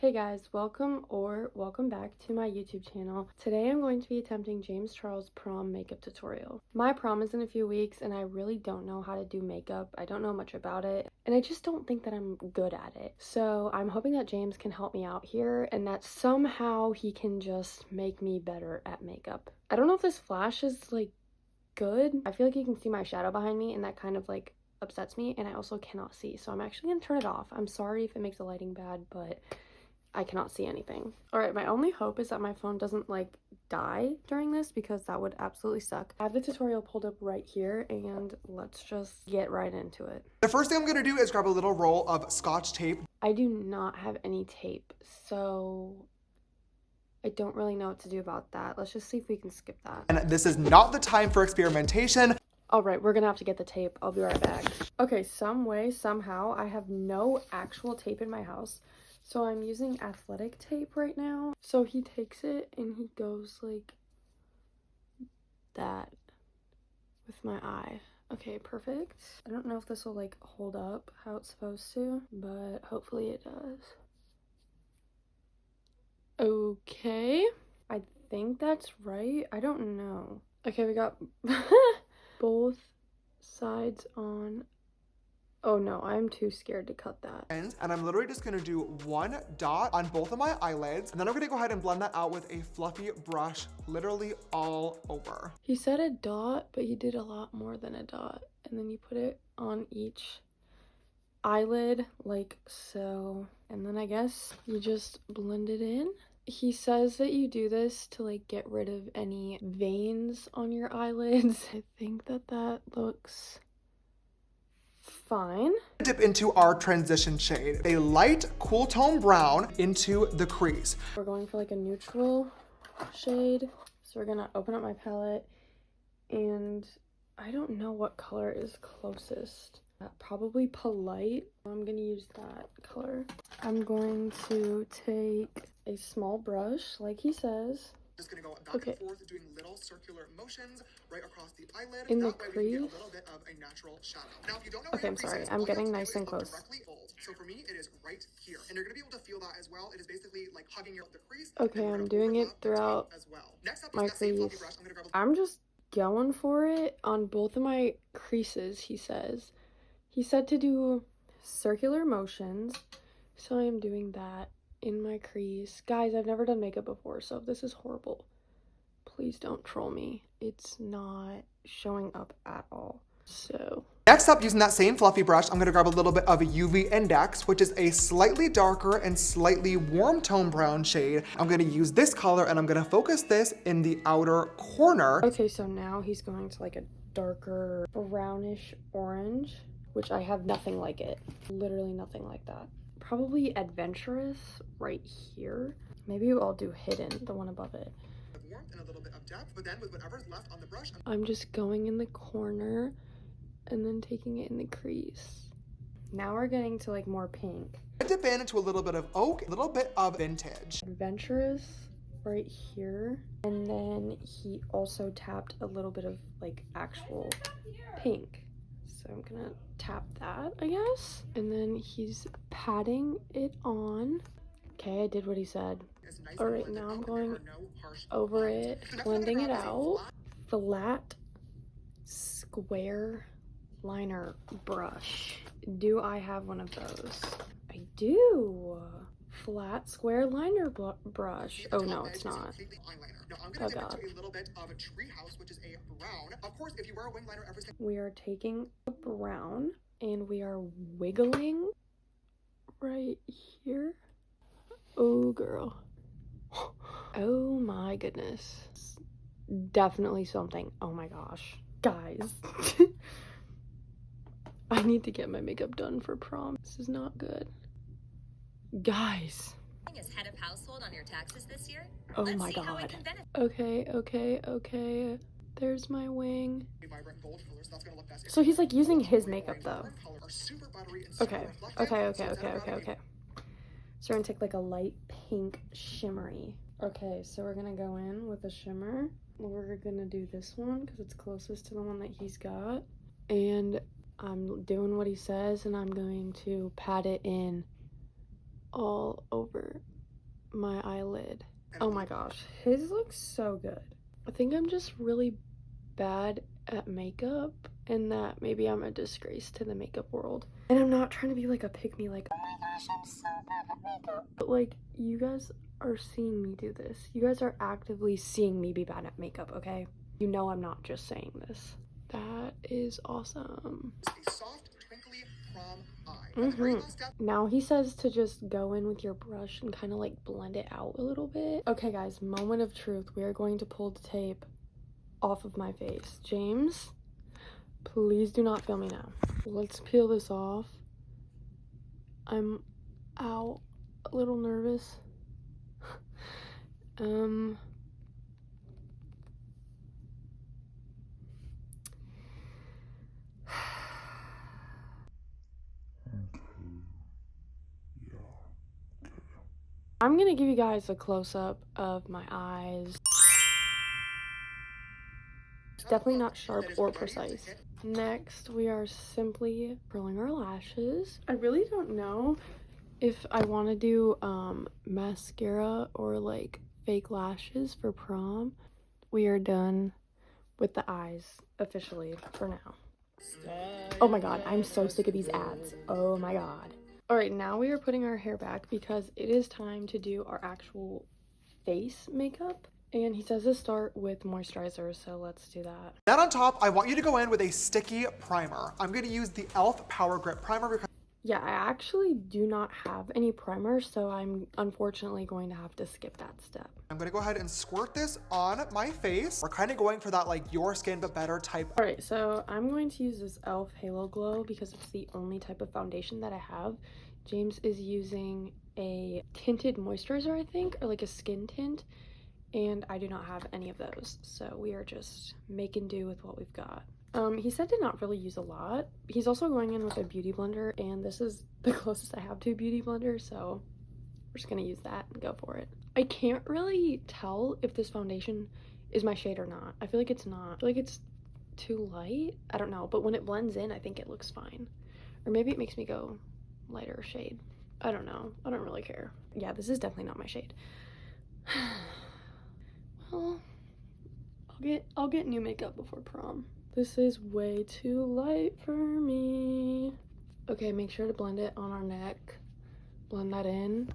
Hey guys, welcome back to my YouTube channel. Today I'm going to be attempting James Charles' prom makeup tutorial. My prom is in a few weeks and I really don't know how to do makeup. I don't know much about it and I just don't think that I'm good at it. So I'm hoping that James can help me out here and that somehow he can just make me better at makeup. I don't know if this flash is like good. I feel like you can see my shadow behind me and that kind of like upsets me, and I also cannot see. So I'm actually gonna turn it off. I'm sorry if it makes the lighting bad, but I cannot see anything. Alright, my only hope is that my phone doesn't like die during this because that would absolutely suck. I have the tutorial pulled up right here and let's just get right into it. The first thing I'm going to do is grab a little roll of Scotch tape. I do not have any tape, so I don't really know what to do about that. Let's just see if we can skip that. And this is not the time for experimentation. Alright, we're gonna have to get the tape. I'll be right back. Okay, some way, somehow, I have no actual tape in my house. So I'm using athletic tape right now. So he takes it and he goes like that with my eye. Okay, perfect. I don't know if this will like hold up how it's supposed to, but hopefully it does. Okay, I think that's right. I don't know. Okay, we got both sides on. Oh no, I'm too scared to cut that. And I'm literally just going to do one dot on both of my eyelids. And then I'm going to go ahead and blend that out with a fluffy brush, literally all over. He said a dot, but he did a lot more than a dot. And then you put it on each eyelid like so. And then I guess you just blend it in. He says that you do this to like get rid of any veins on your eyelids. I think that looks fine. Dip into our transition shade, a light cool tone brown into the crease. We're going for like a neutral shade. So we're gonna open up my palette and I don't know what color is closest. Probably Polite. I'm gonna use that color. I'm going to take a small brush like he says. Just gonna go back and forth doing little circular motions right across the eyelid. In the that way we can get crease. a little bit of a natural shadow. Now, if you don't know Okay, I'm sorry. I'm getting nice and close. So for me, it is right here, and you're gonna be able to feel that as well. It is basically like hugging the crease. Okay, I'm doing it throughout as well. Next up my is that same fluffy crease. brush. I'm gonna grab I'm just going for it on both of my creases, he says. He said to do circular motions, so I am doing that in my crease. Guys, I've never done makeup before, so if this is horrible, please don't troll me. It's not showing up at all. So next up, using that same fluffy brush, I'm gonna grab a little bit of a UV Index, which is a slightly darker and slightly warm tone brown shade. I'm gonna use this color and I'm gonna focus this in the outer corner. okay, so now he's going to like a darker brownish orange, which I have nothing like it. Literally nothing like that. Probably Adventurous right here. Maybe I'll do Hidden, the one above it. Warmth and a little bit of depth, but then with whatever's left on the brush, I'm just going in the corner and then taking it in the crease. Now we're getting to like more pink. I dip into a little bit of oak, a little bit of vintage. Adventurous right here. And then he also tapped a little bit of like actual pink. So I'm gonna tap that, I guess. And then he's patting it on. Okay, I did what he said. All right, now I'm going over it, blending it out. Flat square liner brush. Do I have one of those? I do. Flat square liner brush. Oh no, it's not. Oh god. We are taking a brown and we are wiggling right here. Oh girl. Oh my goodness. Definitely something. Oh my gosh. Guys. I need to get my makeup done for prom. This is not good. Guys. As head of household on your taxes this year? Oh Let's my see how it god. can benefit. Okay. There's my wing. So he's like using his makeup though. Okay. So we're gonna take like a light pink shimmery. Okay, so we're gonna go in with a shimmer. We're gonna do this one because it's closest to the one that he's got. And I'm doing what he says and I'm going to pat it in all over my eyelid. Oh my gosh, his looks so good. I think I'm just really bad at makeup, and that maybe I'm a disgrace to the makeup world. And I'm not trying to be like a pick-me, like, oh my gosh, I'm so bad at makeup. But like, you guys are seeing me do this. You guys are actively seeing me be bad at makeup, okay? You know I'm not just saying this. That is awesome. A soft, twinkly prom eye. And the very last step. Now he says to just go in with your brush and kind of like blend it out a little bit. Okay guys, moment of truth. We are going to pull the tape off of my face. James, please do not film me now. Let's peel this off. I'm a little nervous. I'm gonna give you guys a close-up of my eyes. It's definitely not sharp or precise. Next, we are simply curling our lashes. I really don't know if I want to do mascara or like fake lashes for prom. We are done with the eyes officially for now. Oh my god, I'm so sick of these ads. Oh my god. Alright, now we are putting our hair back because it is time to do our actual face makeup. And he says to start with moisturizer, so let's do that. Then on top, I want you to go in with a sticky primer. I'm going to use the e.l.f. Power Grip Primer because Yeah, I actually do not have any primer, so I'm unfortunately going to have to skip that step. I'm going to go ahead and squirt this on my face. We're kind of going for that like your skin but better type. Alright, so I'm going to use this e.l.f. Halo Glow because it's the only type of foundation that I have. James is using a tinted moisturizer, I think, or like a skin tint, and I do not have any of those, so we are just making do with what we've got. He said to not really use a lot. He's also going in with a beauty blender, and this is the closest I have to a beauty blender, so we're just gonna use that and go for it. I can't really tell if this foundation is my shade or not. I feel like it's not. I feel like it's too light. I don't know, but when it blends in, I think it looks fine. Or maybe it makes me go lighter shade. I don't know. I don't really care. Yeah, this is definitely not my shade. Well, I'll get new makeup before prom. This is way too light for me. Okay, make sure to blend it on our neck. Blend that in.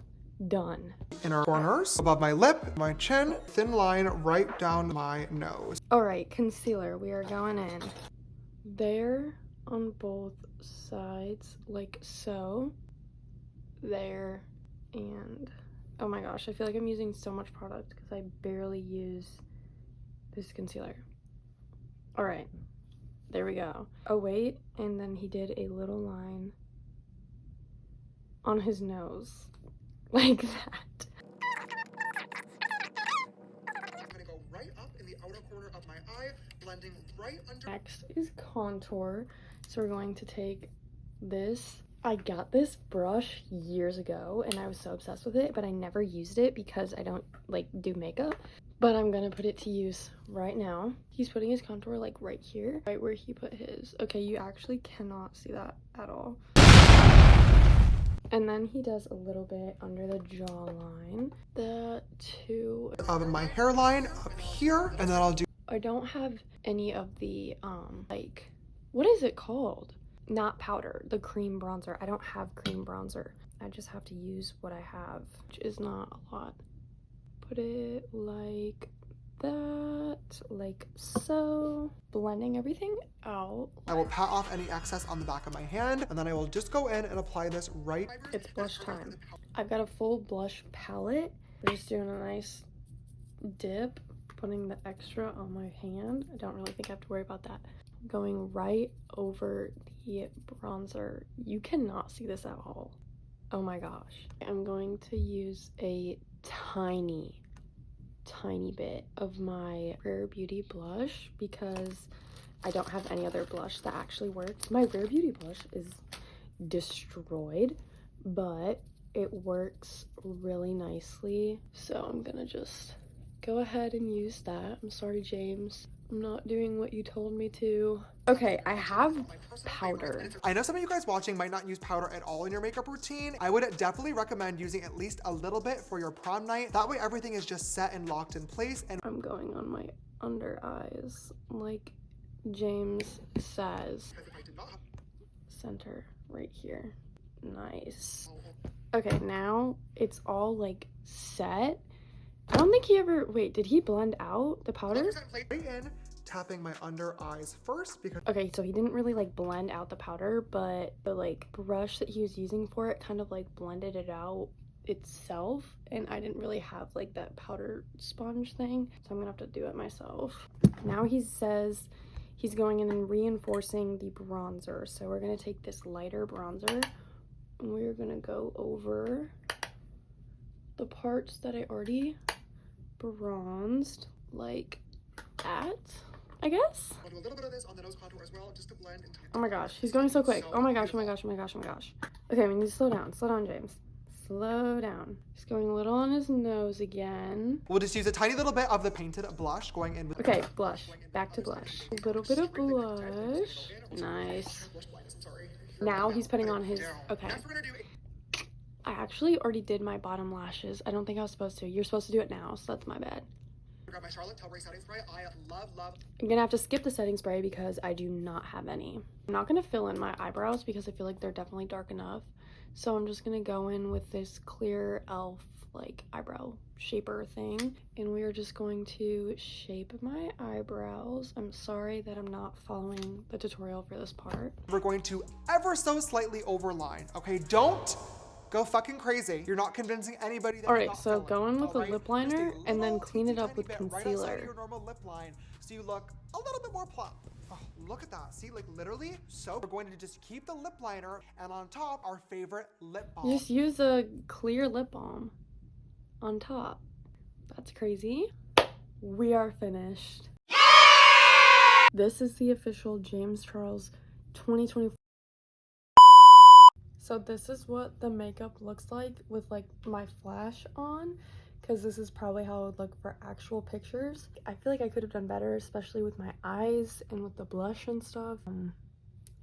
Done. Inner corners, above my lip, my chin, thin line right down my nose. Alright, concealer. We are going in. There on both sides, like so. There. And oh my gosh, I feel like I'm using so much product because I barely use this concealer. Alright, there we go. Oh wait, and then he did a little line on his nose, like that. I'm gonna go right up in the outer corner of my eye, blending right under. Next is contour, so we're going to take this. I got this brush years ago and I was so obsessed with it, but I never used it because I don't like do makeup. But I'm gonna put it to use right now. He's putting his contour like right here, right where he put his. Okay, you actually cannot see that at all. And then he does a little bit under the jawline. The two Of my hairline up here, and then I'll do. I don't have any of the like, what is it called? Not powder, the cream bronzer. I don't have cream bronzer. I just have to use what I have, which is not a lot. Put it like that, like so. Blending everything out. I will pat off any excess on the back of my hand, and then I will just go in and apply this right. It's blush time. I've got a full blush palette. We're just doing a nice dip, putting the extra on my hand. I don't really think I have to worry about that. Going right over the bronzer. You cannot see this at all. Oh my gosh. I'm going to use a tiny bit of my Rare Beauty blush because I don't have any other blush that actually works. My Rare Beauty blush is destroyed, but it works really nicely. So I'm gonna just go ahead and use that. I'm sorry, James. I'm not doing what you told me to. Okay, I have powder. I know some of you guys watching might not use powder at all in your makeup routine. I would definitely recommend using at least a little bit for your prom night. That way everything is just set and locked in place. And I'm going on my under eyes, like James says. Center right here. Nice. Okay, now it's all like set. I don't think he ever, wait, did he blend out the powder? in, tapping my under eyes first because Okay, so he didn't really like blend out the powder, but the like brush that he was using for it kind of like blended it out itself, and I didn't really have like that powder sponge thing, so I'm gonna have to do it myself. Now he says he's going in and reinforcing the bronzer, so we're gonna take this lighter bronzer and we're gonna go over the parts that I already bronzed like that, I guess. I'll do a little bit of this on the nose contour as well, just to blend and Oh my gosh, he's going so quick. Oh my gosh, oh my gosh, oh my gosh, oh my gosh. Okay, we need to slow down, James. Slow down. He's going a little on his nose again. We'll just use a tiny little bit of the painted blush going in with Okay, blush. Back to blush. A little bit of blush. Nice. Now he's putting on his, okay. I actually already did my bottom lashes. I don't think I was supposed to. You're supposed to do it now, so that's my bad. Grab my Charlotte Tilbury setting spray. I love. I'm gonna have to skip the setting spray because I do not have any. I'm not gonna fill in my eyebrows because I feel like they're definitely dark enough. So I'm just gonna go in with this clear e.l.f. like eyebrow shaper thing, and we are just going to shape my eyebrows. I'm sorry that I'm not following the tutorial for this part. We're going to ever so slightly overline, okay? Don't go fucking crazy. You're not convincing anybody that. All right, so go in with a lip liner and then clean it up with right outside of concealer. your normal lip line, so you look a little bit more plump. Oh, look at that. See, like literally. So we're going to just keep the lip liner, and on top, our favorite lip balm. Just use a clear lip balm on top. That's crazy. We are finished. This is the official James Charles 2024. So this is what the makeup looks like with like my flash on, because this is probably how it would look for actual pictures. I feel like I could have done better, especially with my eyes and with the blush and stuff.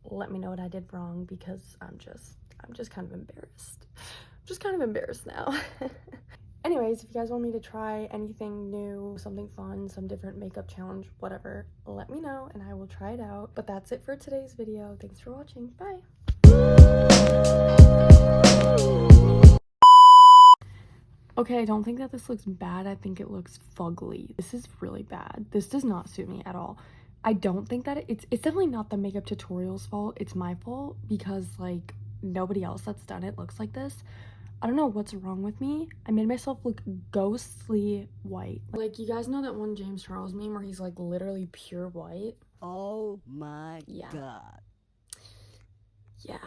Let me know what I did wrong, because I'm just kind of embarrassed. I'm just kind of embarrassed now. Anyways, if you guys want me to try anything new, something fun, some different makeup challenge, whatever, let me know and I will try it out. But that's it for today's video. Thanks for watching. Bye. Okay, I don't think that this looks bad. I think it looks fugly. This is really bad. This does not suit me at all. I don't think that it's definitely not the makeup tutorial's fault. It's my fault, because like nobody else that's done it looks like this. I don't know what's wrong with me. I made myself look ghostly white. Like, you guys know that one James Charles meme where he's like literally pure white? Oh my Yeah. God. Yeah.